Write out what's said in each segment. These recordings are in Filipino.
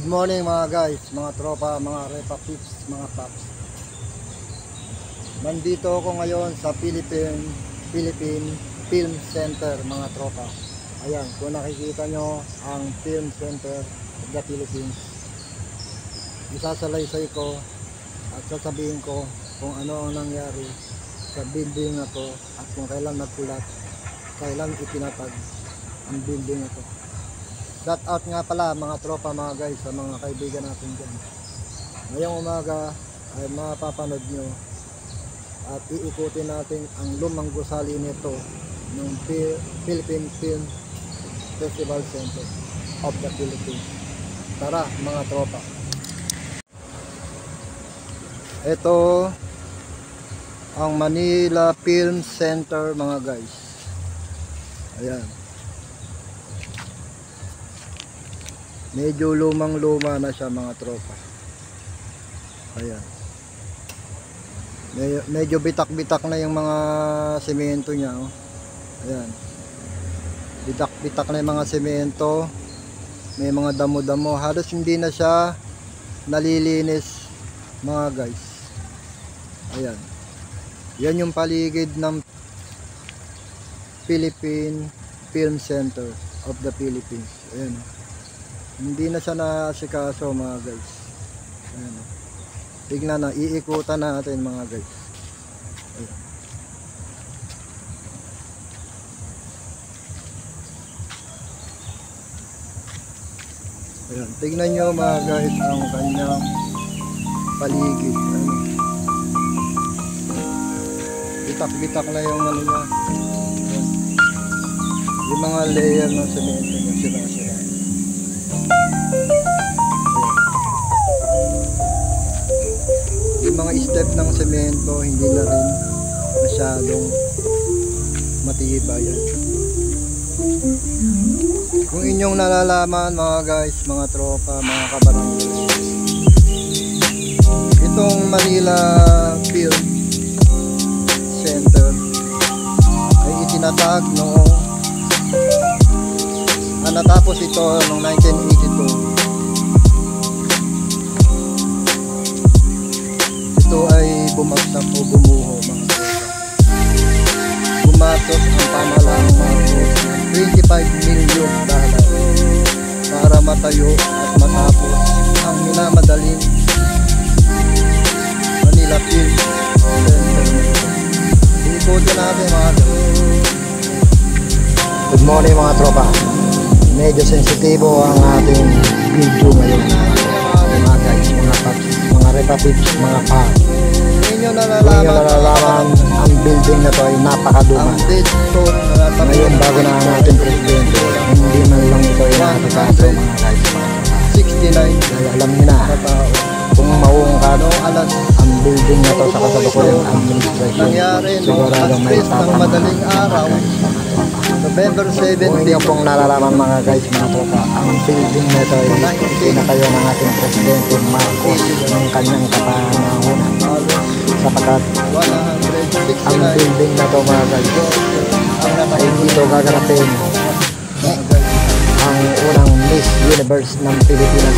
Good morning mga guys, mga tropa, mga repa pips, mga paps. Nandito ako ngayon sa Philippine Film Center mga tropa. Ayan, kung nakikita nyo ang Film Center of the Philippines, isasalaysay ko at sasabihin ko kung ano ang nangyari sa building na to at kung kailan nagkulat, kailan itinatag ang building na to. Shout out nga pala mga tropa, mga guys, sa mga kaibigan natin dyan. Ngayong umaga ay mapapanood nyo at iikutin natin ang lumang gusali nito ng Philippine Film Festival Center of the Philippines. Tara mga tropa. Ito ang Manila Film Center mga guys. Ayan. Medyo lumang-luma na siya mga tropa. Ayan. Medyo bitak-bitak na yung mga semento niya. Oh. Ayan. Bitak-bitak na yung mga semento. May mga damo-damo. Halos hindi na siya nalilinis mga guys. Ayan. Yan yung paligid ng Philippine Film Center of the Philippines. Ayan. Hindi na siya naasikaso mga guys. Ayan. Tignan na, iikutan natin mga guys. Ayan. Ayan. Tignan nyo mga guys ang kanyang paligid. Ayan. Bitak-bitak na yung ano niya. Ayan. Yung mga layer ng semento niya sila-sila. Yung mga step ng semento hindi na rin masyadong matibay. Kung inyong nalalaman mga guys, mga tropa, mga kabarangay, itong Manila Film Center ay itinatag noong natapos ito noong 1982. Ito ay bumagsak o bumuho mga tropa. Gumatos ang pamahalaan ng 25 million dollars para matayo at matapos ang minamadaling Manila Film Center. Ikutin natin mga tropa. Good morning mga tropa. Medyo sensitibo ang ating video ngayon mga guys, mga paps, mga repa pips, mga pa. Hindi nyo nalalaman ang building na to ay napakaduma. Ngayon bago na ang ating presidente, hindi man lang ito ay nakakaso mga guys, mga 69. Kaya alam nyo na kung mauungkado ang building na to sa kasalukuyang administration, siguradong may tapang madaling araw November 17. Kung inyo pong nalalaman mga guys, mga tropa, ang building na ito ay pinatayo ng ating presidente Marcos ng kanyang kapanahonan, sapagkat ang building na ito mga guys ay dito gaganapin ang unang Miss Universe ng Pilipinas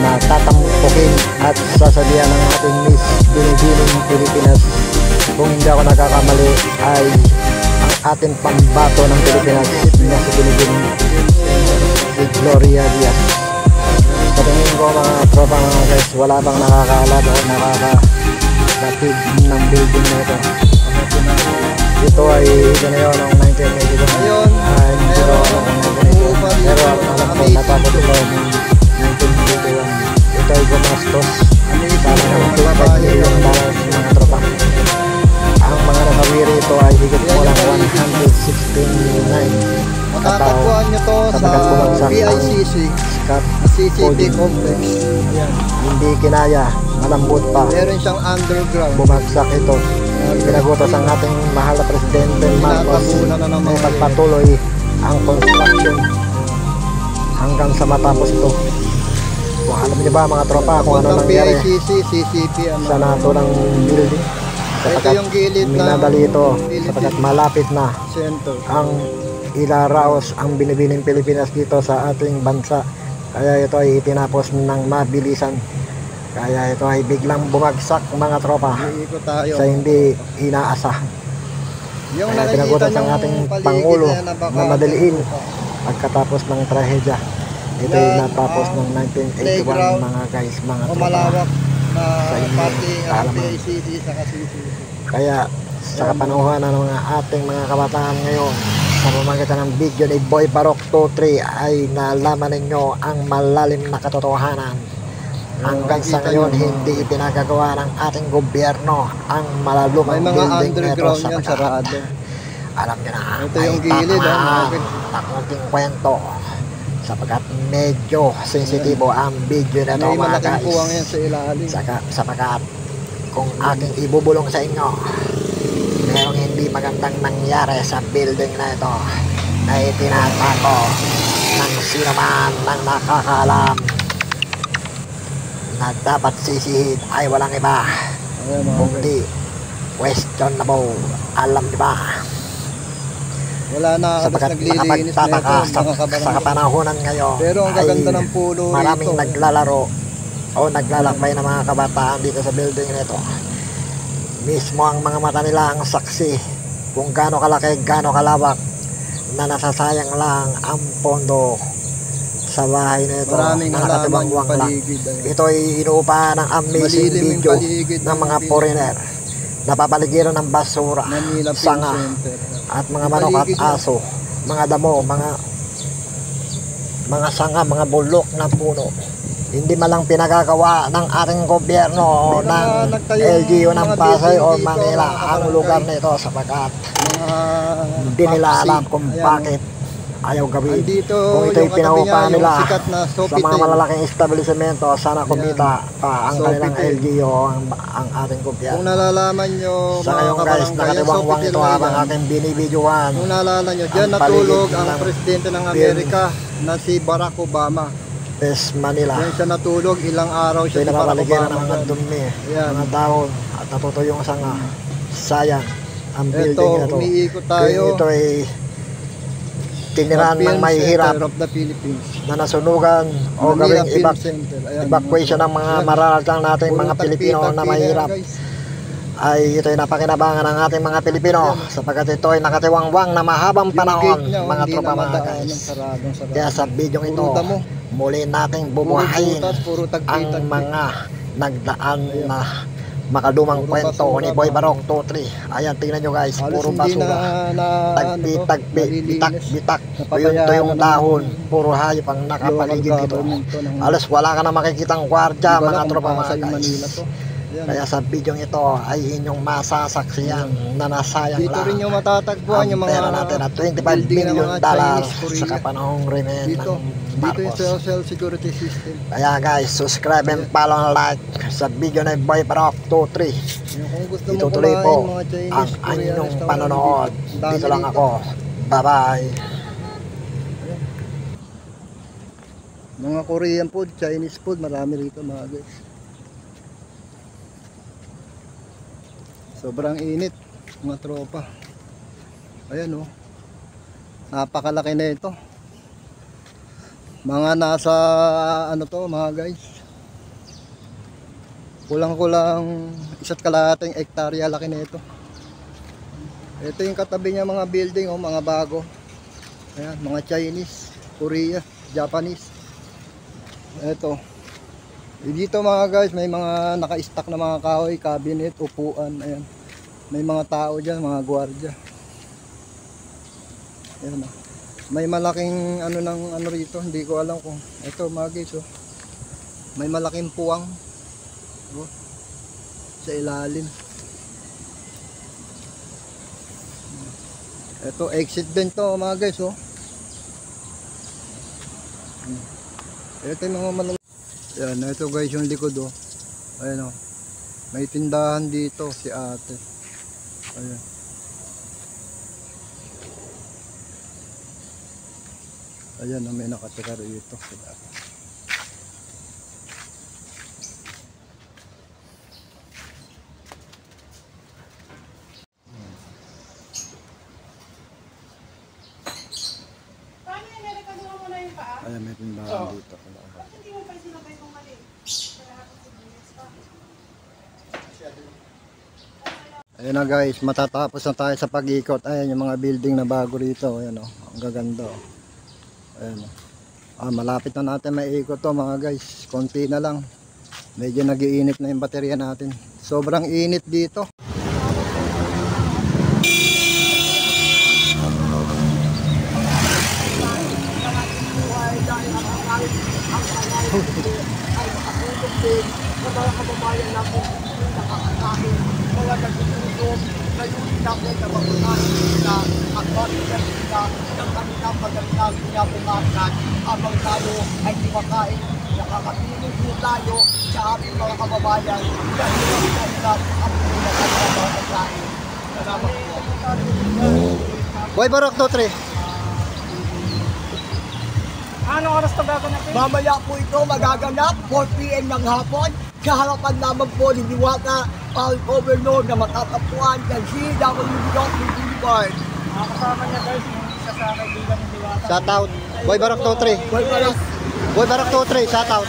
na tatampukin at sasabihan ng ating Miss Binibining Pilipinas. Kung hindi ako nakakamali ay ang ating pambato ng Pilipinas na si Binibining si Gloria Diaz. Sa tingin ko mga tropa mga guys, wala bang nakakaalala o nakakatid ng building na ito. Ito ay ganayon noong 1982. Ngayon ay pero alam ko natapos ito noong 1981. Ito ay gumastos sana ng 25 million dollars mga tropa. Ang mga nakawiri ito ay higit mo lang 169 matatagpuan nyo to sa PICC CCTV complex. Hindi kinaya, malambot pa, meron siyang underground, bumagsak ito. Pinagutos ang ating mahal na presidente Marcos ay pagpatuloy ang construction hanggang sa matapos ito. Kung alam niyo ba mga tropa kung ano nangyari sa nato ng building, sapagkat minadali ito sapagkat malapit na ang ilaraos ang Binibining Pilipinas dito sa ating bansa Kaya ito ay itinapos ng mabilisan. Kaya ito ay biglang bumagsak mga tropa Iikot tayo. sa hindi inaasa. Yung Kaya nakikita pinagutos ang niyong ating paligid Pangulo na yan na baka na madaliin lupa. pagkatapos ng trahedya. Ito ay Yan natapos ang ng 1981 playground mga guys, mga O tropa. malawak na Sa inyong parking ng kaalaman. PICC sa KCC. Kaya sa kapanuhan ng mga ating mga kabataan ngayon, sa pamamagitan ng video ni Boy Barok 23 ay nalaman ninyo ang malalim na katotohanan. Hanggang sa ngayon, hindi ipinagagawa ng ating gobyerno ang May malalumang mga building nito underground sa yan Pagkat. sarado. Alam nyo na, Ito yung ay gilid, tamaan bakit? na konting kwento sapagkat medyo sensitibo ang video na ito May mga malaking guys. puwang yan sa ilalim. Sapagkat kung aking ibubulong sa inyo, merong hindi magandang nangyari sa building na ito na itinatago ng sino man ng nakakaalam na dapat sisihid ay walang iba Ayan, mga kundi questionable. Alam niyo ba? Wala na halos Sapagkat naglilinis na ito, nakapagtataka mga sa kabarangay. kapanahonan ngayon Pero ang gaganda ng pulo maraming rito. naglalaro o naglalakbay ng mga kabataan dito sa building nito. Mismo ang mga mata nila ang saksi kung gaano kalaki, gaano kalawak na nasasayang lang ang pondo sa bahay na ito Maraming na halaman yung nakatibangwang lang. paligid. Ayan. Ito ay inuupahan ng amazing Malilim yung video paligid ng mga foreigner na papaligiran ng basura, Manila Film sanga Center. at mga Yung manok at paligid niya. aso, mga damo, mga sanga, mga bulok na puno. Hindi malang pinagagawa ng ating gobyerno o May mga ng nagtayong LGU ng mga Pasay o building dito, Manila mga ang kabarangay. lugar nito sapagkat Mga hindi nila Papsi. alam kung Ayan, bakit ayaw gawin. andito Kung ito'y yung katabi pinaupa niya, nila yung sikat na sa mga Sofitel. malalaking establishmento, sana kumita pa ang kanilang Sofitel. LGU o ang ating Kung gobyerno. nalalaman nyo, Sa mga ngayon guys, kabarangay, yung nakatiwangwang Sofitel ito na habang yan. aking binibidyohan. Kung naalala nyo, dyan Ang natulog paligid ang ng presidente ng Amerika na si Barack Obama. West Manila. Diyan siya natulog, ilang araw siya si Barack Pinapapaligiran Obama. ng mga dyan. dumi, Ayan. mga dahon at natutuyong sanga. Sayang ang building Ito, na ito. umiikot Kung tayo. ito ay tinirahan ng Film mahihirap Center of the Philippines. na nasunugan o Manila gawing Film Center. Ayan, evacuation ng mga mararatang nating puro mga Pilipino tagpi-tagpi na yan, mahirap, guys. ay ito ay napakinabangan ng ating mga Pilipino sapagkat ito ay nakatiwangwang na mahabang Yung panahon gate niya, mga hindi tropa na mga madaanan, guys. saradong sarado. Kaya sa video ito, Puro damo. muli nating Puro bubuhayin butas, puro ang tagpi-tagpi. mga nagdaan na makadumang Puro kwento basura, ni Boy mga- Barok 23. Ayan, tingnan nyo guys, Halos puro hindi basura. Tagpi, bitak, bitak. Napabayaan Ito yung na ng dahon, puro hayop ang nakapaligid dito. Alas wala ka na makikitang gwardya mga tropa mga guys. Manila to. Yan. Kaya sa video ito ay inyong masasaksiyan na nasayang Dito lang rin yung matatagpuan ang yung mga pera natin na 25 building ng billion mga dollars Chinese, Korea. sa kapanahong remain Dito, ng dito yung Marcos. social security system. Kaya guys, subscribe and follow and like sa video na Boy Barok 23. Yung kung gusto mo Itutuloy kumain po mga Chinese, ang Korean inyong restaurant, panonood. dami Dito lang ako. Bye-bye. Mga Korean food, Chinese food, marami rito mga guys. Sobrang init, mga tropa. Ayan oh. Napakalaki na ito. Mga nasa ano to mga guys. Kulang-kulang 1.5 hektarya laki na ito. Ito yung katabi niya mga building oh, mga bago. Ayan, mga Chinese, Korea, Japanese. Ito. Dito mga guys, may mga naka-stack na mga kahoy, cabinet, upuan, ayan. May mga tao diyan, mga gwardiya. Ayan. Oh. May malaking ano rito, hindi ko alam kung ito mga guys, oh. May malaking puwang. Oh. Sa ilalim. Ito exit din to mga guys, oh. Ito yung mga malaki. Yan, ito guys yung likod oh. Ayan oh. May tindahan dito si ate. Ayan. Ayan oh, may nakatira rito si ate. Paano yung nilikaduhan mo na yung paa? Ayan, may timbangan dito. Ayan na guys, matatapos na tayo sa pag-ikot. Ayan yung mga building na bago rito. Ayan o, ang gaganda o. Ayan o. Malapit na natin maiikot to mga guys. Konti na lang. Medyo nag-iinit na yung baterya natin. Sobrang init dito. Mga kababayan natin nakakatahin, mga nagtutulong, layunin natin na mabunahin sila at matigan sila ng kanilang magandang pinabukasan habang tayo ay kumakain. Nakakatulong din tayo sa ating mga kababayan dahil ang pinakapagkain. Salamat po. Boy Barok 2-3. Anong oras to gaganapin? Mamaya po ito magaganap 4 PM ng hapon sa harapan naman po ni Diwata Paul Overlord na matatagpuan sa CW Boulevard. Kasama niya guys, yung isa sa kaibigan ni Diwata. Shout out. Boy Barok 2-3. Boy Balak, Boy Barok 2-3. Shout out.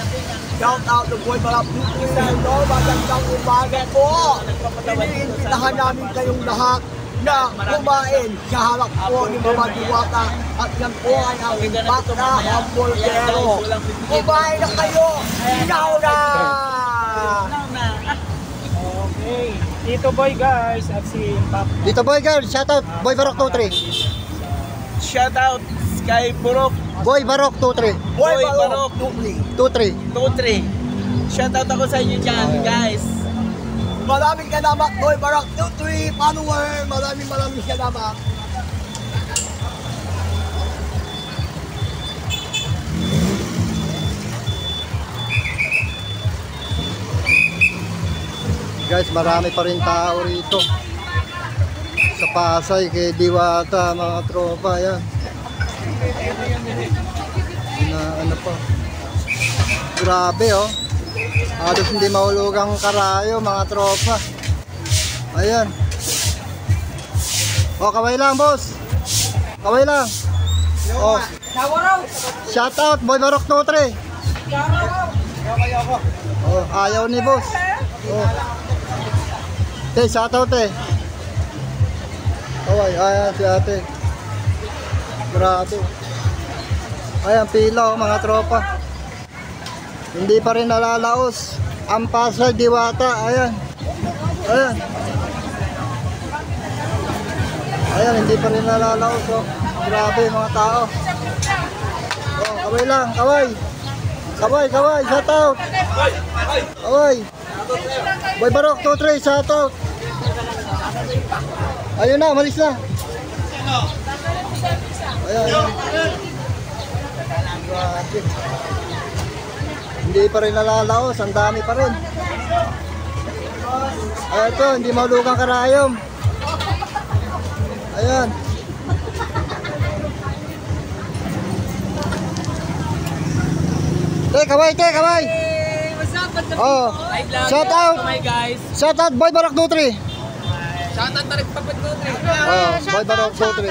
shout out to Boy Balak Putiseno, magandang umaga po. Iniimbitahan namin kayong lahat na kumain sa harap po ni Mama Diwata at yan po ay ang impact na hamburgero. Kumain na kayo! Ikaw na! Okay. Dito boy guys at si Pap. Dito boy girl. Shout out. Boy Barok 2-3. Shout out kay Burok Boy Barok 2-3. Boy Boy Balak Balok. 2-3. 23. Shout out ako sa inyo dyan, guys. Maraming salamat Boy Balak 23 follower. Maraming salamat. Guys, marami pa rin tao rito. Sa Pasay, kay Diwata, mga tropa, yan. Ano pa. Grabe, oh. Halos hindi mahulugang karayo, mga tropa. Ayan. Oh, kaway lang, boss. Kaway lang. Oh. Shout out, Boy Barok 2-3. Oh, ayaw ni boss. Oh. Okay, shout out eh. Kaway, ayan si ate. Grabe. Ayan, pila oh, mga tropa. Hindi pa rin nalalaos ang Pasay Diwata. Ayan. Ayan. Ayan, hindi pa rin nalalaos oh. Grabe mga tao. Oh, kaway lang, kaway. Kaway, shout out. Kaway. Boy Barok 2-3, shout out. Ayun na, malis na. Ayan. Grabe. Hindi pa rin nalalaos, ang dami pa rin. Ayan ito, hindi mahulugang karayom. Ayan. Kaway. What's up? What's up? Oh, shout out. Hi guys. Shout out Boy Barok 2-3. Shout out tarik papat ko. Oh, Boy Barok 2-3.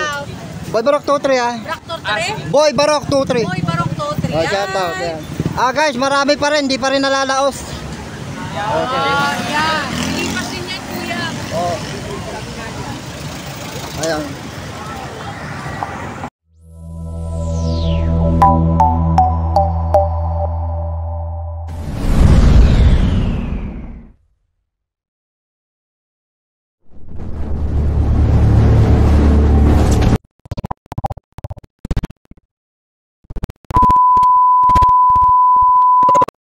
Boy Barok 2-3 ah. Traktor 3? Boy Barok 2-3. Boy, Barok 2, 3. Oh, shout out. Ayan. Guys, marami pa rin, hindi pa rin nalalaos. Okay. Yan. Pilipas din yan, kuya. Oh. Ayan.